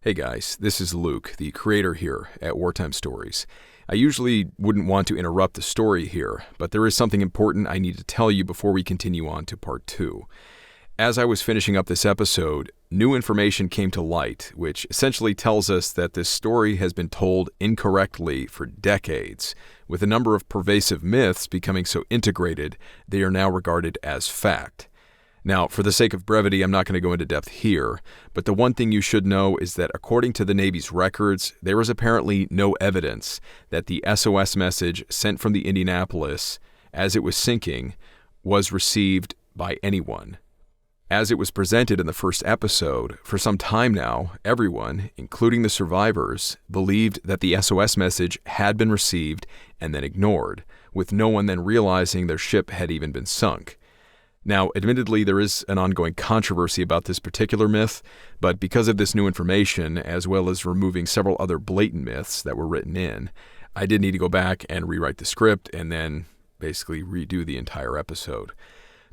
Hey guys, this is Luke, the creator here at Wartime Stories. I usually wouldn't want to interrupt the story here, but there is something important I need to tell you before we continue on to part 2. As I was finishing up this episode, new information came to light, which essentially tells us that this story has been told incorrectly for decades, with a number of pervasive myths becoming so integrated they are now regarded as fact. Now, for the sake of brevity, I'm not going to go into depth here, but the one thing you should know is that according to the Navy's records, there is apparently no evidence that the SOS message sent from the Indianapolis as it was sinking was received by anyone. As it was presented in the first episode, for some time now, everyone, including the survivors, believed that the SOS message had been received and then ignored, with no one then realizing their ship had even been sunk. Now, admittedly, there is an ongoing controversy about this particular myth, but because of this new information, as well as removing several other blatant myths that were written in, I did need to go back and rewrite the script and then basically redo the entire episode.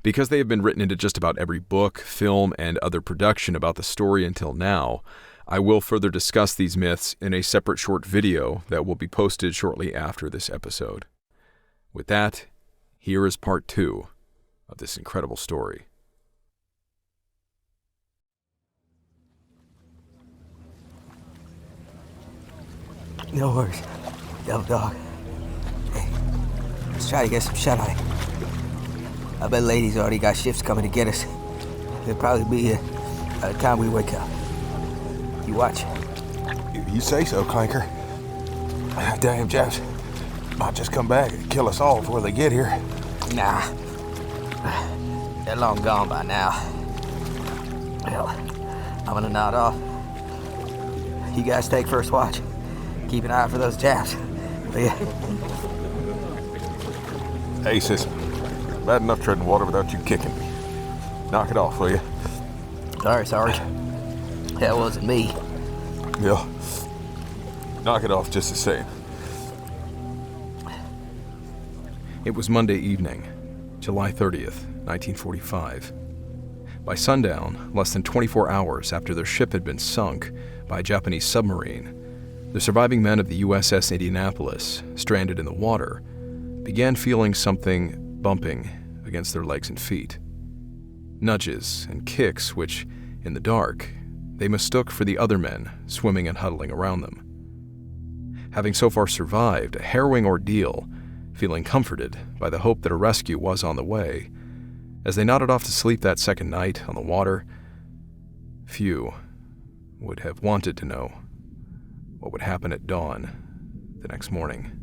Because they have been written into just about every book, film, and other production about the story until now, I will further discuss these myths in a separate short video that will be posted shortly after this episode. With that, here is part 2 of this incredible story. No worries, Devil Dog. Hey, let's try to get some shut-eye. I bet ladies already got ships coming to get us. They'll probably be here by the time we wake up. You watch. You say so, Clanker. Damn Japs might just come back and kill us all before they get here. Nah. They're long gone by now. Well, I'm gonna nod off. You guys take first watch. Keep an eye out for those Japs. Will ya? Hey, sis. Bad enough treading water without you kicking me. Knock it off, will you? Sorry, Sarge. That wasn't me. Yeah. Knock it off just the same. It was Monday evening, July 30th, 1945. By sundown, less than 24 hours after their ship had been sunk by a Japanese submarine, the surviving men of the USS Indianapolis, stranded in the water, began feeling something bumping against their legs and feet. Nudges and kicks which, in the dark, they mistook for the other men swimming and huddling around them. Having so far survived a harrowing ordeal, feeling comforted by the hope that a rescue was on the way, as they nodded off to sleep that second night on the water, few would have wanted to know what would happen at dawn the next morning.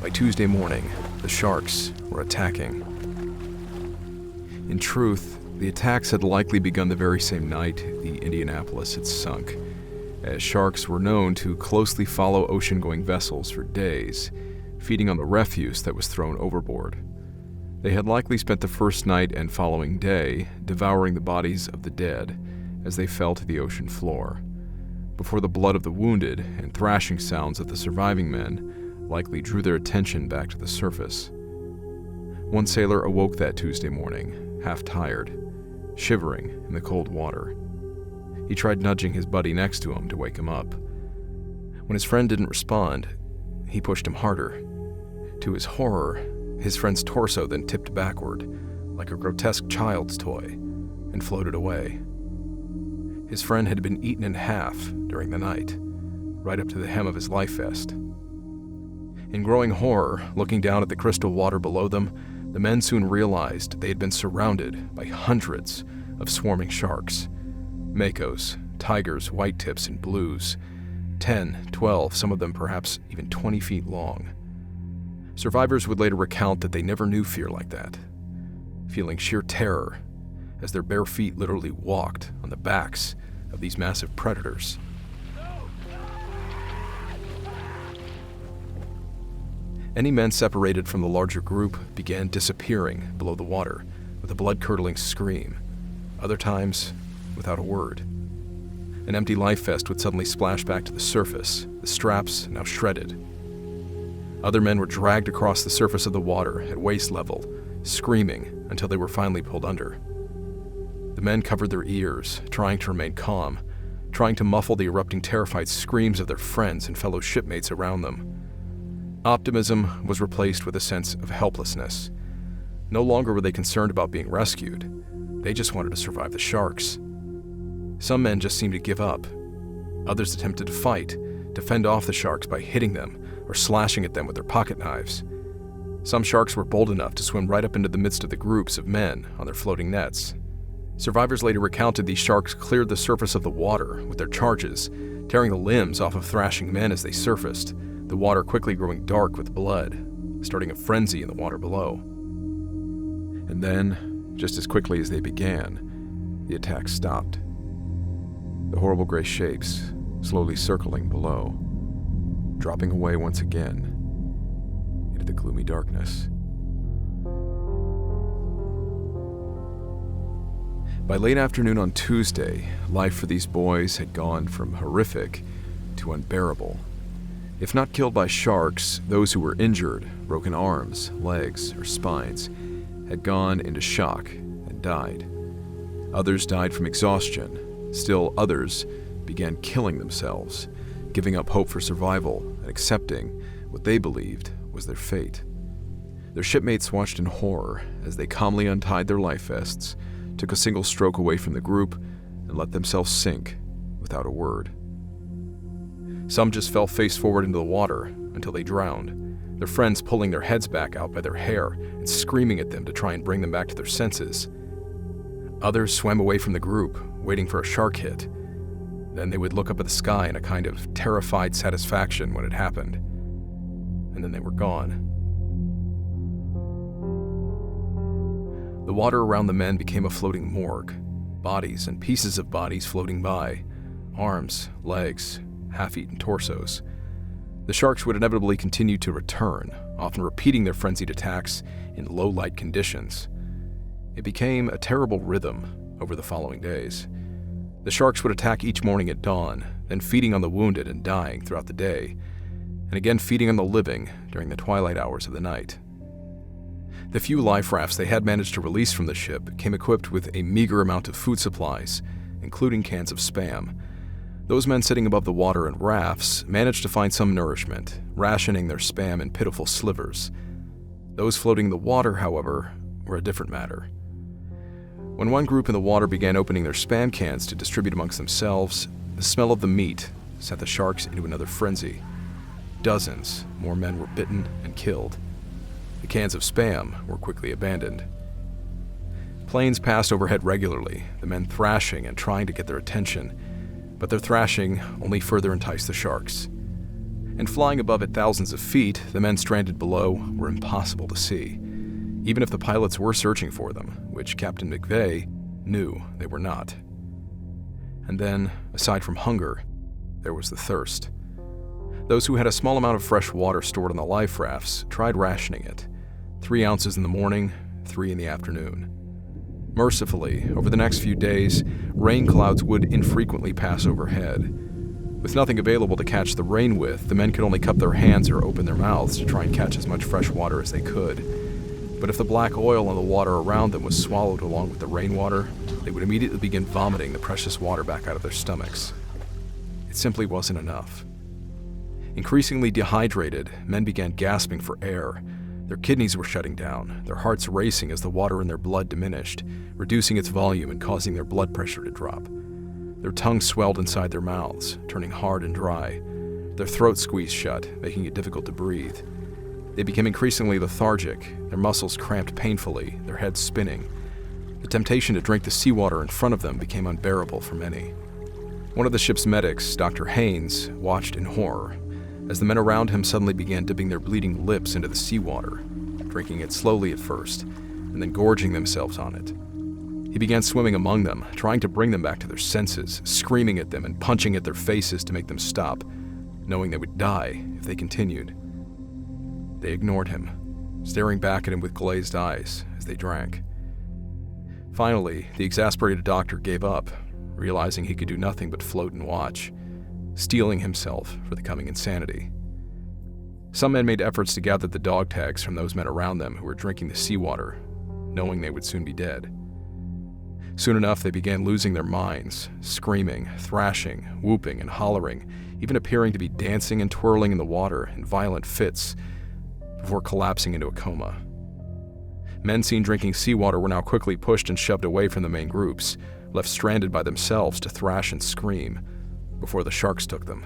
By Tuesday morning, the Sharks were attacking. In truth, the attacks had likely begun the very same night the Indianapolis had sunk, as Sharks were known to closely follow ocean-going vessels for days, feeding on the refuse that was thrown overboard. They had likely spent the first night and following day devouring the bodies of the dead as they fell to the ocean floor, before the blood of the wounded and thrashing sounds of the surviving men likely drew their attention back to the surface. One sailor awoke that Tuesday morning, half tired, shivering in the cold water. He tried nudging his buddy next to him to wake him up. When his friend didn't respond, he pushed him harder. To his horror, his friend's torso then tipped backward, like a grotesque child's toy, and floated away. His friend had been eaten in half during the night, right up to the hem of his life vest. In growing horror, looking down at the crystal water below them, the men soon realized they had been surrounded by hundreds of swarming sharks. Makos, tigers, whitetips, and blues. 10, 12, some of them perhaps even 20 feet long. Survivors would later recount that they never knew fear like that, feeling sheer terror as their bare feet literally walked on the backs of these massive predators. Any men separated from the larger group began disappearing below the water with a blood-curdling scream. Other times, without a word. An empty life vest would suddenly splash back to the surface, the straps now shredded. Other men were dragged across the surface of the water at waist level, screaming until they were finally pulled under. The men covered their ears, trying to remain calm, trying to muffle the erupting terrified screams of their friends and fellow shipmates around them. Optimism was replaced with a sense of helplessness. No longer were they concerned about being rescued. They just wanted to survive the sharks. Some men just seemed to give up. Others attempted to fight, to fend off the sharks by hitting them or slashing at them with their pocket knives. Some sharks were bold enough to swim right up into the midst of the groups of men on their floating nets. Survivors later recounted these sharks cleared the surface of the water with their charges, tearing the limbs off of thrashing men as they surfaced, the water quickly growing dark with blood, starting a frenzy in the water below. And then, just as quickly as they began, the attack stopped. The horrible gray shapes slowly circling below, dropping away once again into the gloomy darkness. By late afternoon on Tuesday, life for these boys had gone from horrific to unbearable. If not killed by sharks, those who were injured, broken arms, legs, or spines, had gone into shock and died. Others died from exhaustion. Still others began killing themselves, giving up hope for survival and accepting what they believed was their fate. Their shipmates watched in horror as they calmly untied their life vests, took a single stroke away from the group, and let themselves sink without a word. Some just fell face forward into the water until they drowned, their friends pulling their heads back out by their hair and screaming at them to try and bring them back to their senses. Others swam away from the group, waiting for a shark hit. Then they would look up at the sky in a kind of terrified satisfaction when it happened. And then they were gone. The water around the men became a floating morgue, bodies and pieces of bodies floating by, arms, legs, half-eaten torsos. The sharks would inevitably continue to return, often repeating their frenzied attacks in low-light conditions. It became a terrible rhythm over the following days. The sharks would attack each morning at dawn, then feeding on the wounded and dying throughout the day, and again feeding on the living during the twilight hours of the night. The few life rafts they had managed to release from the ship came equipped with a meager amount of food supplies, including cans of Spam. Those men sitting above the water in rafts managed to find some nourishment, rationing their Spam in pitiful slivers. Those floating in the water, however, were a different matter. When one group in the water began opening their Spam cans to distribute amongst themselves, the smell of the meat sent the sharks into another frenzy. Dozens more men were bitten and killed. The cans of Spam were quickly abandoned. Planes passed overhead regularly, the men thrashing and trying to get their attention, but their thrashing only further enticed the sharks. And flying above at thousands of feet, the men stranded below were impossible to see, even if the pilots were searching for them, which Captain McVay knew they were not. And then, aside from hunger, there was the thirst. Those who had a small amount of fresh water stored on the life rafts tried rationing it, 3 ounces in the morning, 3 in the afternoon. Mercifully, over the next few days, rain clouds would infrequently pass overhead. With nothing available to catch the rain with, the men could only cup their hands or open their mouths to try and catch as much fresh water as they could. But if the black oil on the water around them was swallowed along with the rainwater, they would immediately begin vomiting the precious water back out of their stomachs. It simply wasn't enough. Increasingly dehydrated, men began gasping for air. Their kidneys were shutting down, their hearts racing as the water in their blood diminished, reducing its volume and causing their blood pressure to drop. Their tongues swelled inside their mouths, turning hard and dry. Their throats squeezed shut, making it difficult to breathe. They became increasingly lethargic, their muscles cramped painfully, their heads spinning. The temptation to drink the seawater in front of them became unbearable for many. One of the ship's medics, Dr. Haynes, watched in horror as the men around him suddenly began dipping their bleeding lips into the seawater, drinking it slowly at first, and then gorging themselves on it. He began swimming among them, trying to bring them back to their senses, screaming at them and punching at their faces to make them stop, knowing they would die if they continued. They ignored him, staring back at him with glazed eyes as they drank. Finally, the exasperated doctor gave up, realizing he could do nothing but float and watch, steeling himself for the coming insanity. Some men made efforts to gather the dog tags from those men around them who were drinking the seawater, knowing they would soon be dead. Soon enough, they began losing their minds, screaming, thrashing, whooping, and hollering, even appearing to be dancing and twirling in the water in violent fits before collapsing into a coma. Men seen drinking seawater were now quickly pushed and shoved away from the main groups, left stranded by themselves to thrash and scream before the sharks took them.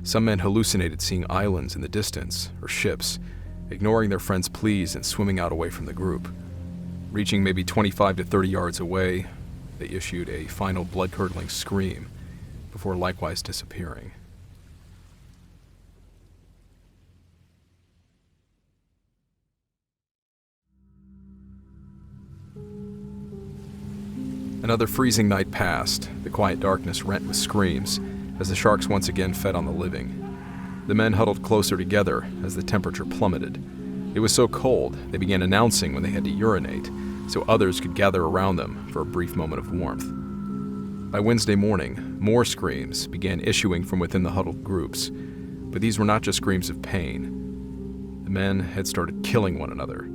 Some men hallucinated seeing islands in the distance, or ships, ignoring their friends' pleas and swimming out away from the group. Reaching maybe 25 to 30 yards away, they issued a final blood-curdling scream before likewise disappearing. Another freezing night passed, the quiet darkness rent with screams, as the sharks once again fed on the living. The men huddled closer together as the temperature plummeted. It was so cold, they began announcing when they had to urinate, so others could gather around them for a brief moment of warmth. By Wednesday morning, more screams began issuing from within the huddled groups, but these were not just screams of pain. The men had started killing one another.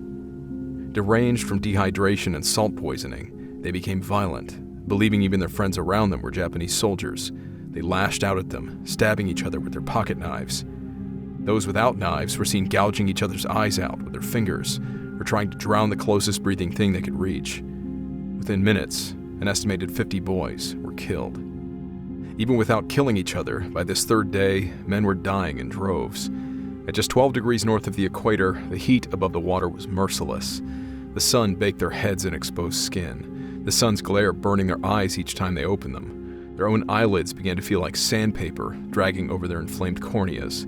Deranged from dehydration and salt poisoning, they became violent, believing even their friends around them were Japanese soldiers. They lashed out at them, stabbing each other with their pocket knives. Those without knives were seen gouging each other's eyes out with their fingers, or trying to drown the closest breathing thing they could reach. Within minutes, an estimated 50 boys were killed. Even without killing each other, by this third day, men were dying in droves. At just 12 degrees north of the equator, the heat above the water was merciless. The sun baked their heads in exposed skin, the sun's glare burning their eyes each time they opened them. Their own eyelids began to feel like sandpaper dragging over their inflamed corneas.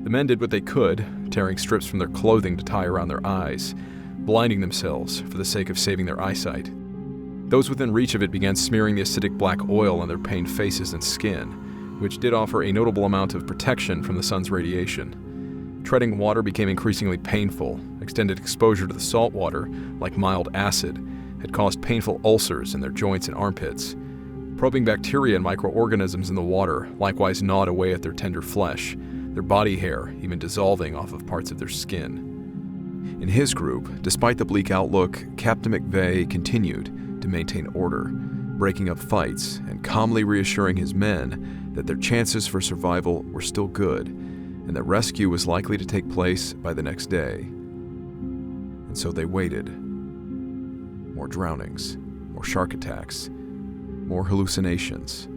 The men did what they could, tearing strips from their clothing to tie around their eyes, blinding themselves for the sake of saving their eyesight. Those within reach of it began smearing the acidic black oil on their pained faces and skin, which did offer a notable amount of protection from the sun's radiation. Treading water became increasingly painful. Extended exposure to the salt water, like mild acid, had caused painful ulcers in their joints and armpits. Probing bacteria and microorganisms in the water likewise gnawed away at their tender flesh, their body hair even dissolving off of parts of their skin. In his group, despite the bleak outlook, Captain McVay continued to maintain order, breaking up fights and calmly reassuring his men that their chances for survival were still good and that rescue was likely to take place by the next day. And so they waited. More drownings, more shark attacks, more hallucinations.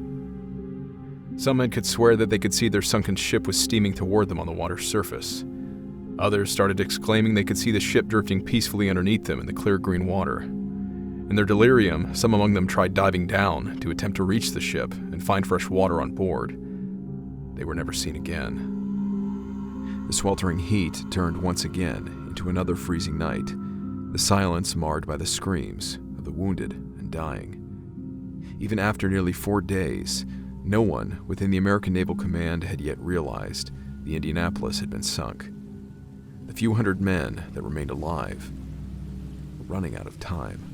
Some men could swear that they could see their sunken ship was steaming toward them on the water's surface. Others started exclaiming they could see the ship drifting peacefully underneath them in the clear green water. In their delirium, some among them tried diving down to attempt to reach the ship and find fresh water on board. They were never seen again. The sweltering heat turned once again into another freezing night, the silence marred by the screams of the wounded and dying. Even after nearly 4 days, no one within the American Naval Command had yet realized the Indianapolis had been sunk. The few hundred men that remained alive were running out of time.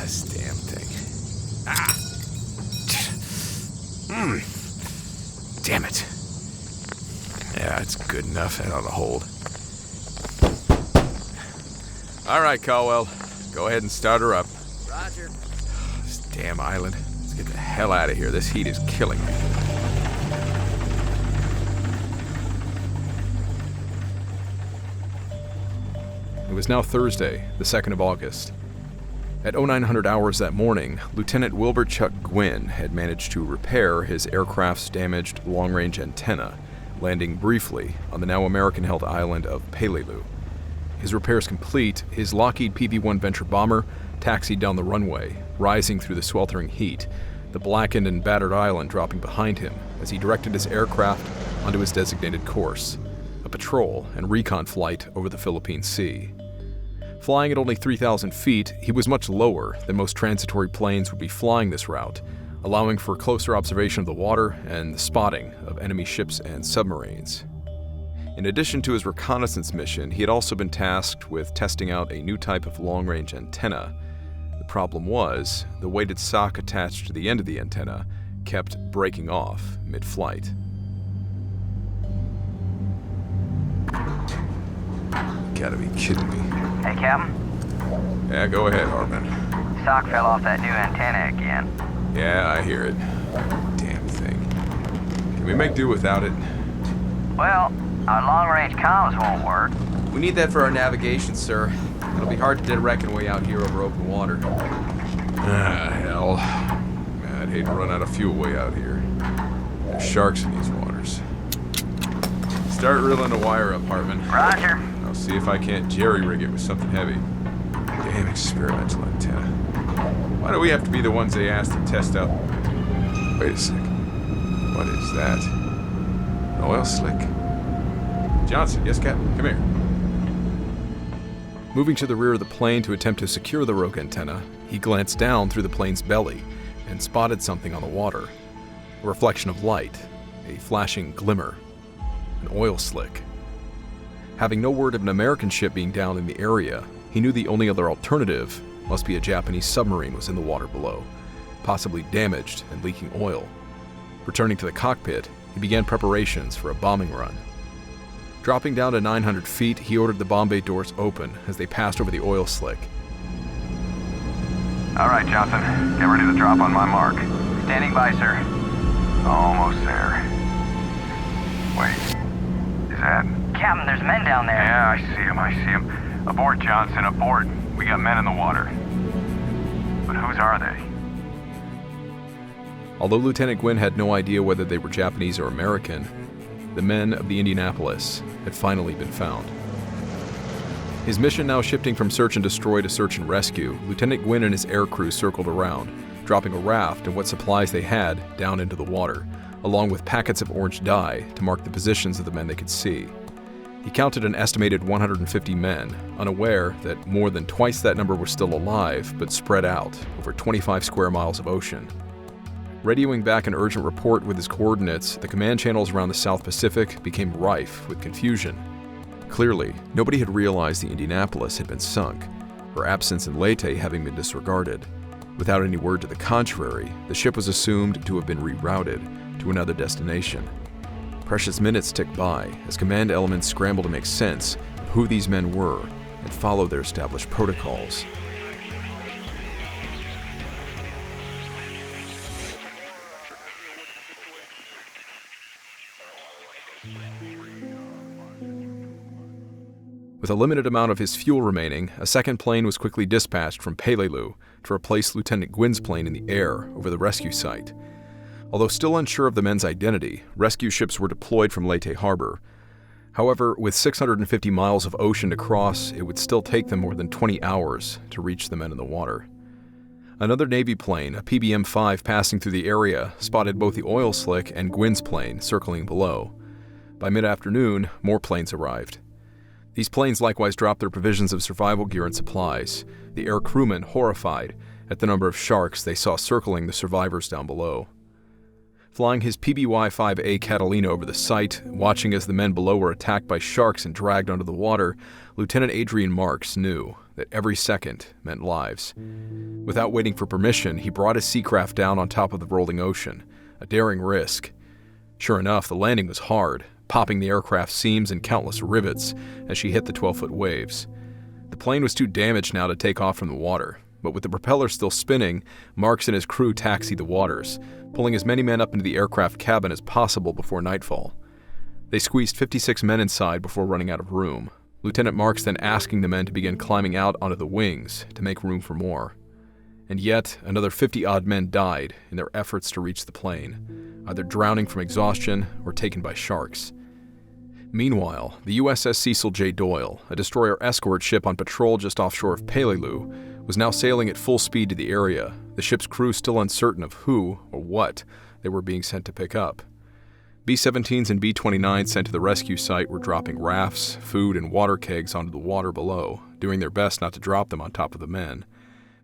This damn thing. Damn it. Yeah, it's good enough. That ought to hold. All right, Caldwell. Go ahead and start her up. Roger. This damn island. Let's get the hell out of here. This heat is killing me. was now Thursday, the 2nd of August. At 0900 hours that morning, Lieutenant Wilbur Chuck Gwynn had managed to repair his aircraft's damaged long-range antenna, landing briefly on the now American-held island of Peleliu. His repairs complete, his Lockheed PV-1 Venture bomber taxied down the runway, rising through the sweltering heat, the blackened and battered island dropping behind him as he directed his aircraft onto his designated course, a patrol and recon flight over the Philippine Sea. Flying at only 3,000 feet, he was much lower than most transitory planes would be flying this route, allowing for closer observation of the water and the spotting of enemy ships and submarines. In addition to his reconnaissance mission, he had also been tasked with testing out a new type of long-range antenna. The problem was, the weighted sock attached to the end of the antenna kept breaking off mid-flight. Gotta be kidding me. Hey, Captain. Yeah, go ahead, Hartman. Sock fell off that new antenna again. Yeah, I hear it. Damn thing. Can we make do without it? Well, our long-range comms won't work. We need that for our navigation, sir. It'll be hard to direct our way out here over open water. Hell. I'd hate to run out of fuel way out here. There's sharks in these waters. Start reeling the wire up, Hartman. Roger. I'll see if I can't jerry-rig it with something heavy. Damn experimental antenna. Why do we have to be the ones they asked to test out? Wait a sec. What is that? An oil slick? Johnson, yes, Captain, come here. Moving to the rear of the plane to attempt to secure the rogue antenna, he glanced down through the plane's belly and spotted something on the water. A reflection of light, a flashing glimmer, an oil slick. Having no word of an American ship being down in the area, he knew the only other alternative must be a Japanese submarine was in the water below, possibly damaged and leaking oil. Returning to the cockpit, he began preparations for a bombing run. Dropping down to 900 feet, he ordered the bomb bay doors open as they passed over the oil slick. All right, Johnson. Get ready to drop on my mark. Standing by, sir. Almost there. Wait. Is that... Captain, there's men down there. Yeah, I see him. Abort, Johnson, abort. We got men in the water. But whose are they? Although Lieutenant Gwynn had no idea whether they were Japanese or American, the men of the Indianapolis had finally been found. His mission now shifting from search and destroy to search and rescue, Lieutenant Gwynn and his air crew circled around, dropping a raft and what supplies they had down into the water, along with packets of orange dye to mark the positions of the men they could see. He counted an estimated 150 men, unaware that more than twice that number were still alive, but spread out over 25 square miles of ocean. Radioing back an urgent report with his coordinates, the command channels around the South Pacific became rife with confusion. Clearly, nobody had realized the Indianapolis had been sunk, her absence in Leyte having been disregarded. Without any word to the contrary, the ship was assumed to have been rerouted to another destination. Precious minutes ticked by as command elements scrambled to make sense of who these men were and follow their established protocols. With a limited amount of his fuel remaining, a second plane was quickly dispatched from Peleliu to replace Lieutenant Gwynn's plane in the air over the rescue site. Although still unsure of the men's identity, rescue ships were deployed from Leyte Harbor. However, with 650 miles of ocean to cross, it would still take them more than 20 hours to reach the men in the water. Another Navy plane, a PBM-5 passing through the area, spotted both the oil slick and Gwynn's plane circling below. By mid-afternoon, more planes arrived. These planes likewise dropped their provisions of survival gear and supplies, the air crewmen horrified at the number of sharks they saw circling the survivors down below. Flying his PBY-5A Catalina over the site, watching as the men below were attacked by sharks and dragged under the water, Lieutenant Adrian Marks knew that every second meant lives. Without waiting for permission, he brought his seacraft down on top of the rolling ocean, a daring risk. Sure enough, the landing was hard, popping the aircraft's seams and countless rivets as she hit the 12-foot waves. The plane was too damaged now to take off from the water, but with the propeller still spinning, Marks and his crew taxied the waters, pulling as many men up into the aircraft cabin as possible before nightfall. They squeezed 56 men inside before running out of room, Lieutenant Marks then asking the men to begin climbing out onto the wings to make room for more. And yet, another 50-odd men died in their efforts to reach the plane, either drowning from exhaustion or taken by sharks. Meanwhile, the USS Cecil J. Doyle, a destroyer escort ship on patrol just offshore of Peleliu, was now sailing at full speed to the area, the ship's crew still uncertain of who or what they were being sent to pick up. B-17s and B-29s sent to the rescue site were dropping rafts, food, and water kegs onto the water below, doing their best not to drop them on top of the men.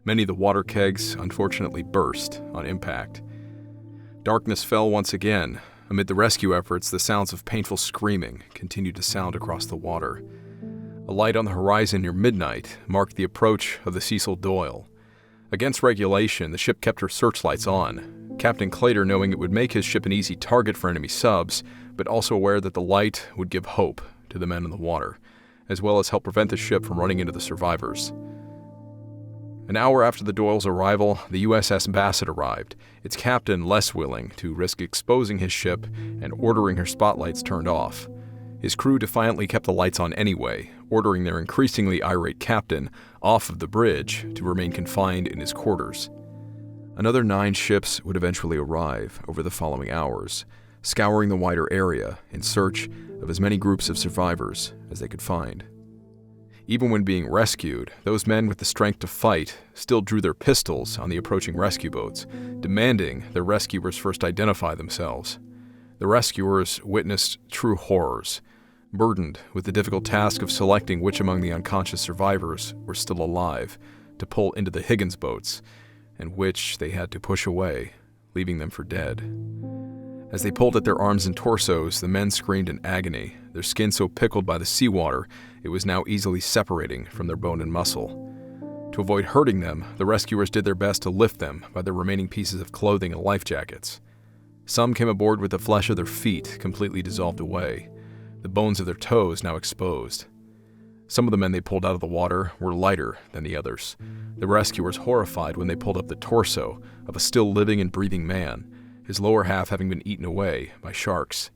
Many of the water kegs unfortunately burst on impact. Darkness fell once again. Amid the rescue efforts, the sounds of painful screaming continued to sound across the water. A light on the horizon near midnight marked the approach of the Cecil Doyle. Against regulation, the ship kept her searchlights on, Captain Clater knowing it would make his ship an easy target for enemy subs, but also aware that the light would give hope to the men in the water, as well as help prevent the ship from running into the survivors. An hour after the Doyle's arrival, the USS Bassett arrived, its captain less willing to risk exposing his ship and ordering her spotlights turned off. His crew defiantly kept the lights on anyway, ordering their increasingly irate captain off of the bridge to remain confined in his quarters. Another 9 ships would eventually arrive over the following hours, scouring the wider area in search of as many groups of survivors as they could find. Even when being rescued, those men with the strength to fight still drew their pistols on the approaching rescue boats, demanding their rescuers first identify themselves. The rescuers witnessed true horrors, burdened with the difficult task of selecting which among the unconscious survivors were still alive to pull into the Higgins boats, and which they had to push away, leaving them for dead. As they pulled at their arms and torsos, the men screamed in agony, their skin so pickled by the seawater it was now easily separating from their bone and muscle. To avoid hurting them, the rescuers did their best to lift them by their remaining pieces of clothing and life jackets. Some came aboard with the flesh of their feet completely dissolved away, the bones of their toes now exposed. Some of the men they pulled out of the water were lighter than the others, the rescuers horrified when they pulled up the torso of a still living and breathing man, his lower half having been eaten away by sharks.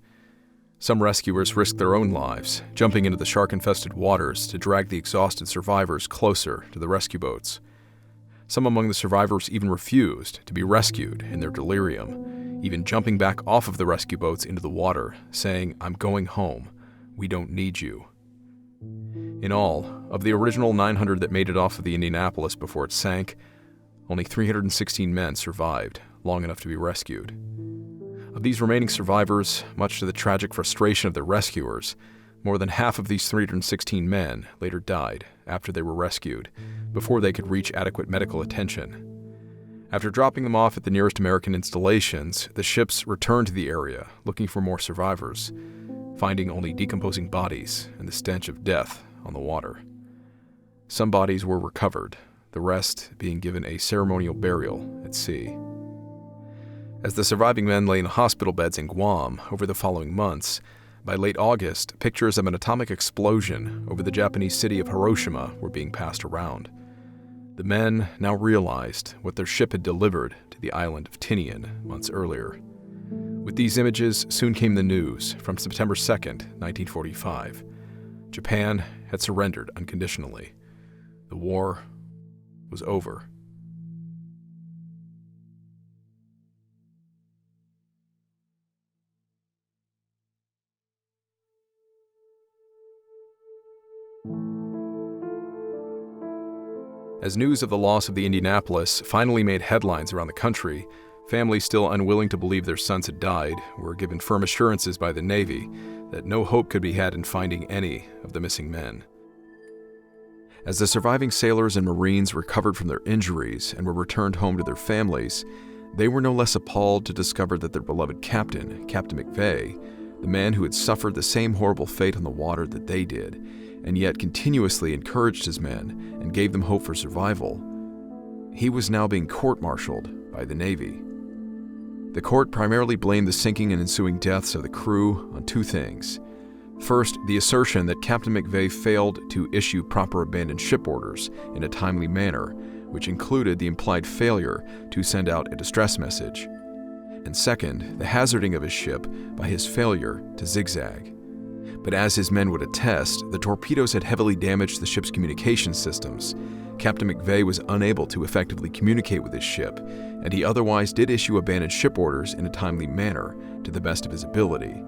Some rescuers risked their own lives, jumping into the shark-infested waters to drag the exhausted survivors closer to the rescue boats. Some among the survivors even refused to be rescued in their delirium, even jumping back off of the rescue boats into the water, saying, "I'm going home. We don't need you." In all, of the original 900 that made it off of the Indianapolis before it sank, only 316 men survived long enough to be rescued. Of these remaining survivors, much to the tragic frustration of their rescuers, more than half of these 316 men later died after they were rescued, before they could reach adequate medical attention. After dropping them off at the nearest American installations, the ships returned to the area looking for more survivors, finding only decomposing bodies and the stench of death on the water. Some bodies were recovered, the rest being given a ceremonial burial at sea. As the surviving men lay in hospital beds in Guam over the following months, by late August, pictures of an atomic explosion over the Japanese city of Hiroshima were being passed around. The men now realized what their ship had delivered to the island of Tinian months earlier. With these images soon came the news from September 2nd, 1945. Japan had surrendered unconditionally. The war was over. As news of the loss of the Indianapolis finally made headlines around the country, families still unwilling to believe their sons had died were given firm assurances by the Navy that no hope could be had in finding any of the missing men. As the surviving sailors and Marines recovered from their injuries and were returned home to their families, they were no less appalled to discover that their beloved captain, Captain McVay, the man who had suffered the same horrible fate on the water that they did, and yet continuously encouraged his men and gave them hope for survival, he was now being court-martialed by the Navy. The court primarily blamed the sinking and ensuing deaths of the crew on 2 things. First, the assertion that Captain McVay failed to issue proper abandoned ship orders in a timely manner, which included the implied failure to send out a distress message. And second, the hazarding of his ship by his failure to zigzag. But as his men would attest, the torpedoes had heavily damaged the ship's communication systems. Captain McVay was unable to effectively communicate with his ship, and he otherwise did issue abandoned ship orders in a timely manner, to the best of his ability.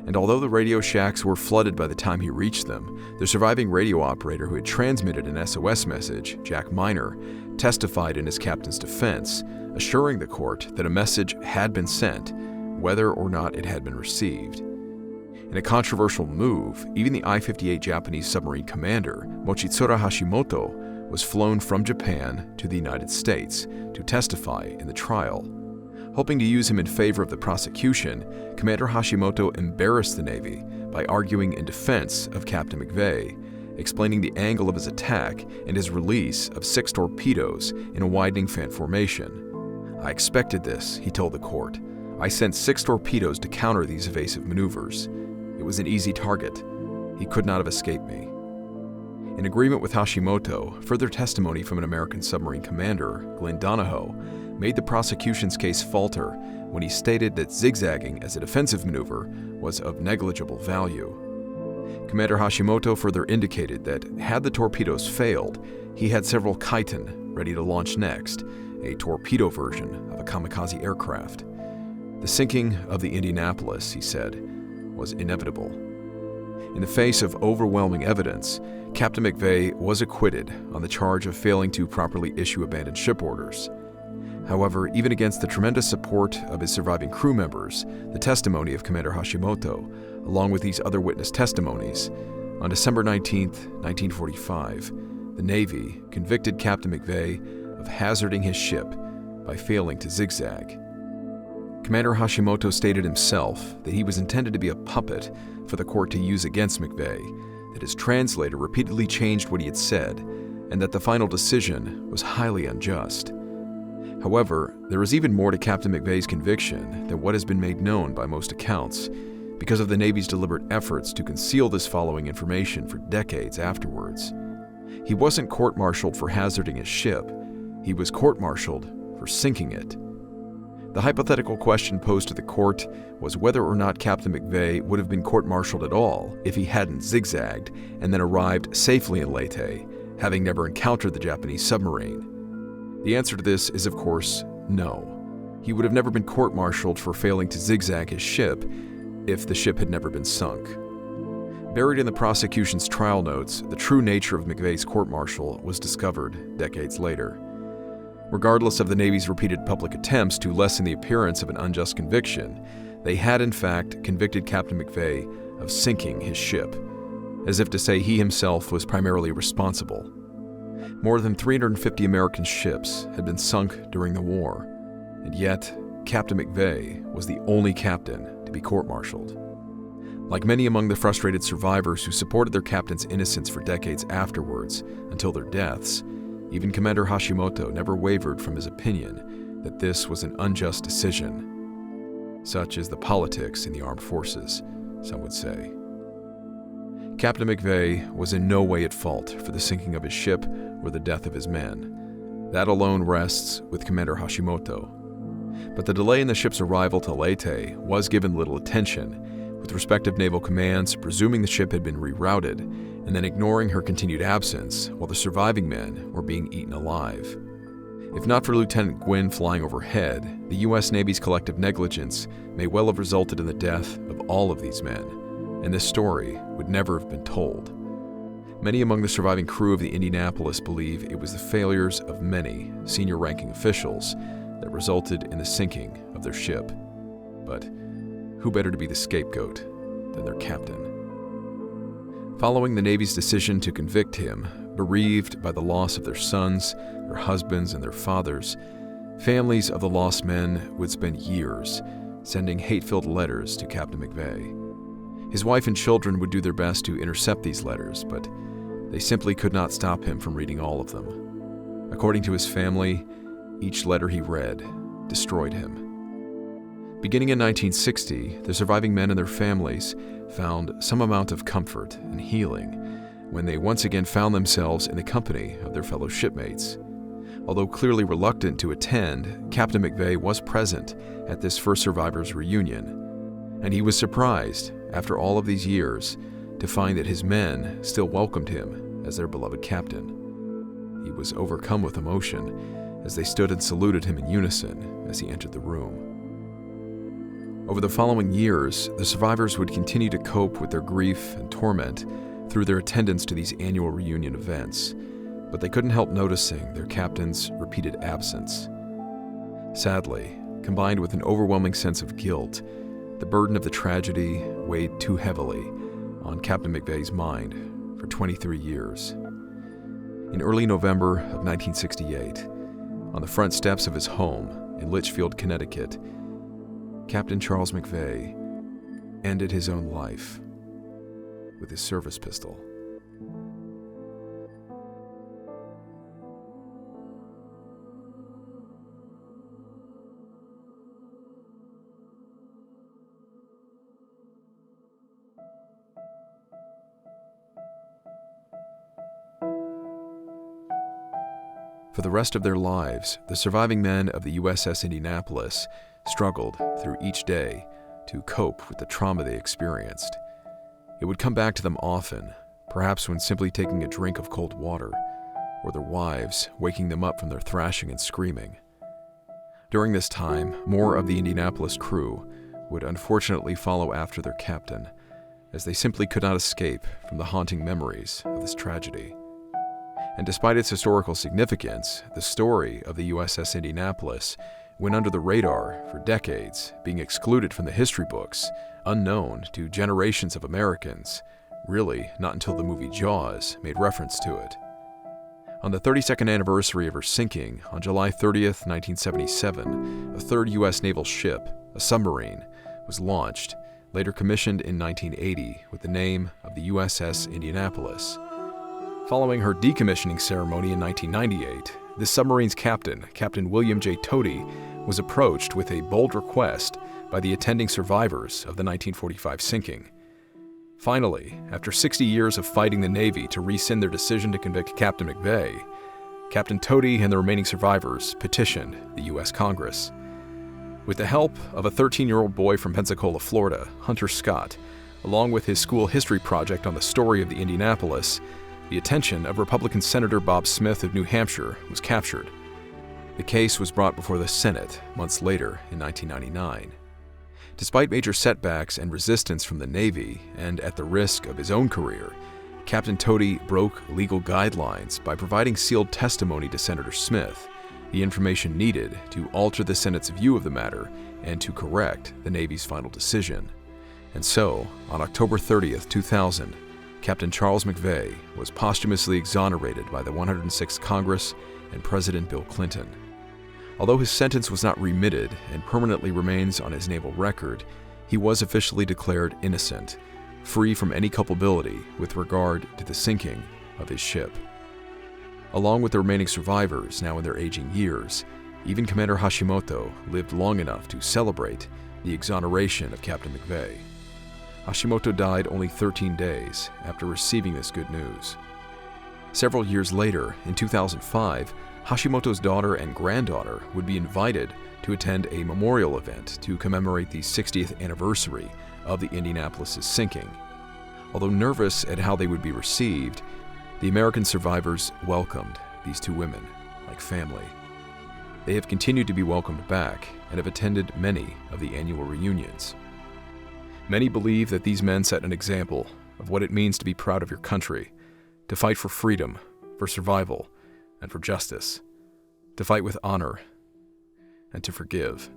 And although the radio shacks were flooded by the time he reached them, the surviving radio operator who had transmitted an SOS message, Jack Miner, testified in his captain's defense, assuring the court that a message had been sent, whether or not it had been received. In a controversial move, even the I-58 Japanese submarine commander, Mochitsura Hashimoto, was flown from Japan to the United States to testify in the trial. Hoping to use him in favor of the prosecution, Commander Hashimoto embarrassed the Navy by arguing in defense of Captain McVay, explaining the angle of his attack and his release of 6 torpedoes in a widening fan formation. "I expected this," he told the court. "I sent 6 torpedoes to counter these evasive maneuvers. It was an easy target. He could not have escaped me." In agreement with Hashimoto, further testimony from an American submarine commander, Glenn Donahoe, made the prosecution's case falter when he stated that zigzagging as a defensive maneuver was of negligible value. Commander Hashimoto further indicated that had the torpedoes failed, he had several Kaiten ready to launch next, a torpedo version of a kamikaze aircraft. The sinking of the Indianapolis, he said, was inevitable. In the face of overwhelming evidence, Captain McVay was acquitted on the charge of failing to properly issue abandoned ship orders. However, even against the tremendous support of his surviving crew members, the testimony of Commander Hashimoto, along with these other witness testimonies, on December 19, 1945, the Navy convicted Captain McVay of hazarding his ship by failing to zigzag. Commander Hashimoto stated himself that he was intended to be a puppet for the court to use against McVay, that his translator repeatedly changed what he had said, and that the final decision was highly unjust. However, there is even more to Captain McVay's conviction than what has been made known by most accounts, because of the Navy's deliberate efforts to conceal this following information for decades afterwards. He wasn't court-martialed for hazarding his ship, he was court-martialed for sinking it. The hypothetical question posed to the court was whether or not Captain McVay would have been court-martialed at all if he hadn't zigzagged and then arrived safely in Leyte, having never encountered the Japanese submarine. The answer to this is, of course, no. He would have never been court-martialed for failing to zigzag his ship if the ship had never been sunk. Buried in the prosecution's trial notes, the true nature of McVay's court-martial was discovered decades later. Regardless of the Navy's repeated public attempts to lessen the appearance of an unjust conviction, they had in fact convicted Captain McVay of sinking his ship, as if to say he himself was primarily responsible. More than 350 American ships had been sunk during the war, and yet Captain McVay was the only captain to be court-martialed. Like many among the frustrated survivors who supported their captain's innocence for decades afterwards, until their deaths, even Commander Hashimoto never wavered from his opinion that this was an unjust decision. Such is the politics in the armed forces, some would say. Captain McVay was in no way at fault for the sinking of his ship or the death of his men. That alone rests with Commander Hashimoto. But the delay in the ship's arrival to Leyte was given little attention, with respective naval commands presuming the ship had been rerouted and then ignoring her continued absence while the surviving men were being eaten alive. If not for Lieutenant Gwynn flying overhead, the U.S. Navy's collective negligence may well have resulted in the death of all of these men, and this story would never have been told. Many among the surviving crew of the Indianapolis believe it was the failures of many senior-ranking officials that resulted in the sinking of their ship. But who better to be the scapegoat than their captain? Following the Navy's decision to convict him, bereaved by the loss of their sons, their husbands, and their fathers, families of the lost men would spend years sending hate-filled letters to Captain McVay. His wife and children would do their best to intercept these letters, but they simply could not stop him from reading all of them. According to his family, each letter he read destroyed him. Beginning in 1960, the surviving men and their families found some amount of comfort and healing when they once again found themselves in the company of their fellow shipmates. Although clearly reluctant to attend, Captain McVay was present at this first survivors' reunion. And he was surprised, after all of these years, to find that his men still welcomed him as their beloved captain. He was overcome with emotion as they stood and saluted him in unison as he entered the room. Over the following years, the survivors would continue to cope with their grief and torment through their attendance to these annual reunion events, but they couldn't help noticing their captain's repeated absence. Sadly, combined with an overwhelming sense of guilt, the burden of the tragedy weighed too heavily on Captain McVay's mind for 23 years. In early November of 1968, on the front steps of his home in Litchfield, Connecticut, Captain Charles McVay ended his own life with his service pistol. For the rest of their lives, the surviving men of the USS Indianapolis struggled through each day to cope with the trauma they experienced. It would come back to them often, perhaps when simply taking a drink of cold water, or their wives waking them up from their thrashing and screaming. During this time, more of the Indianapolis crew would unfortunately follow after their captain, as they simply could not escape from the haunting memories of this tragedy. And despite its historical significance, the story of the USS Indianapolis went under the radar for decades, being excluded from the history books, unknown to generations of Americans, really not until the movie Jaws made reference to it. On the 32nd anniversary of her sinking on July 30th, 1977, a third U.S. naval ship, a submarine, was launched, later commissioned in 1980 with the name of the USS Indianapolis. Following her decommissioning ceremony in 1998, this submarine's captain, Captain William J. Toady, was approached with a bold request by the attending survivors of the 1945 sinking. Finally, after 60 years of fighting the Navy to rescind their decision to convict Captain McVay, Captain Toady and the remaining survivors petitioned the U.S. Congress. With the help of a 13-year-old boy from Pensacola, Florida, Hunter Scott, along with his school history project on the story of the Indianapolis, the attention of Republican Senator Bob Smith of New Hampshire was captured. The case was brought before the Senate months later in 1999. Despite major setbacks and resistance from the Navy, and at the risk of his own career, Captain Toady broke legal guidelines by providing sealed testimony to Senator Smith, the information needed to alter the Senate's view of the matter and to correct the Navy's final decision. And so, on October 30th, 2000, Captain Charles McVay was posthumously exonerated by the 106th Congress and President Bill Clinton. Although his sentence was not remitted and permanently remains on his naval record, he was officially declared innocent, free from any culpability with regard to the sinking of his ship. Along with the remaining survivors, now in their aging years, even Commander Hashimoto lived long enough to celebrate the exoneration of Captain McVay. Hashimoto died only 13 days after receiving this good news. Several years later, in 2005, Hashimoto's daughter and granddaughter would be invited to attend a memorial event to commemorate the 60th anniversary of the Indianapolis' sinking. Although nervous at how they would be received, the American survivors welcomed these two women like family. They have continued to be welcomed back and have attended many of the annual reunions. Many believe that these men set an example of what it means to be proud of your country, to fight for freedom, for survival, and for justice, to fight with honor, and to forgive.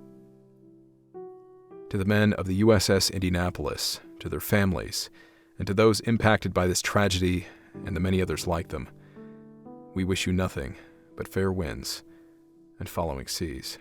To the men of the USS Indianapolis, to their families, and to those impacted by this tragedy and the many others like them, we wish you nothing but fair winds and following seas.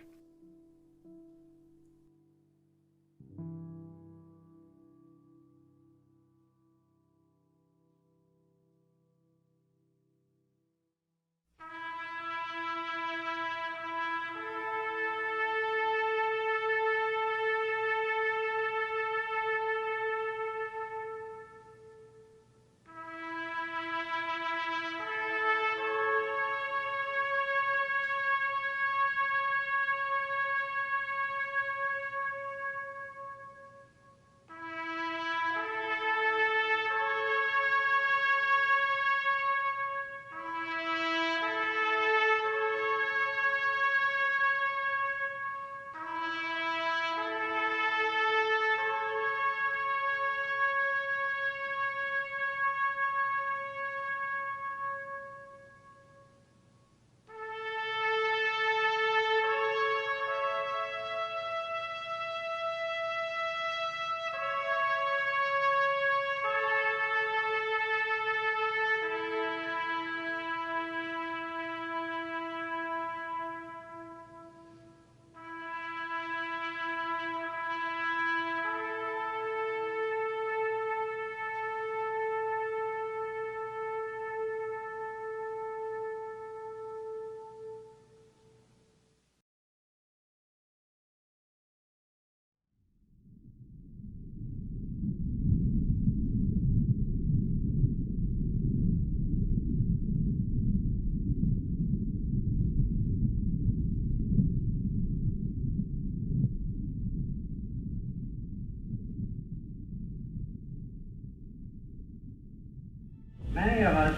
Many of us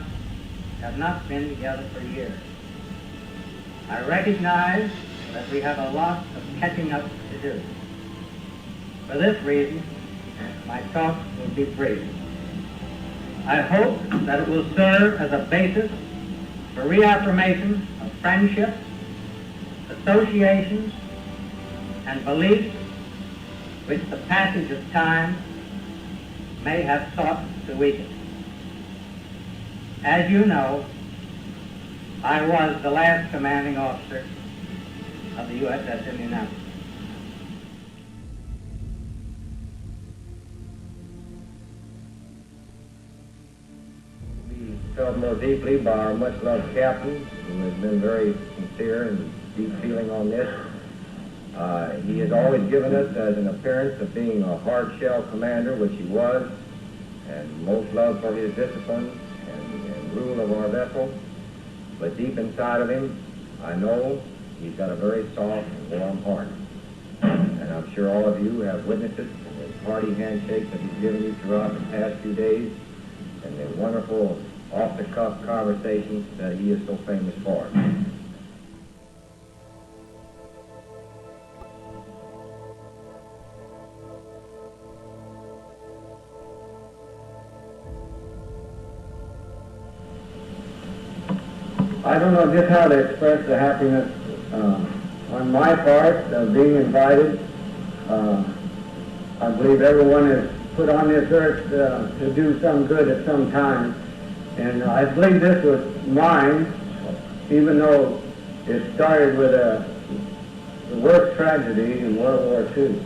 have not been together for years. I recognize that we have a lot of catching up to do. For this reason, my talk will be brief. I hope that it will serve as a basis for reaffirmation of friendships, associations, and beliefs which the passage of time may have sought to weaken. As you know, I was the last commanding officer of the USS Indianapolis. We felt more deeply by our much-loved captain, who has been very sincere and deep feeling on this. He has always given us as an appearance of being a hard-shell commander, which he was, and most loved for his discipline and rule of our vessel. But deep inside of him, I know he's got a very soft and warm heart. And I'm sure all of you have witnessed it in the hearty handshakes that he's given you throughout the past few days and the wonderful off-the-cuff conversations that he is so famous for. I don't know just how to express the happiness on my part of being invited. I believe everyone is put on this earth to do some good at some time. And I believe this was mine, even though it started with the worst tragedy in World War II.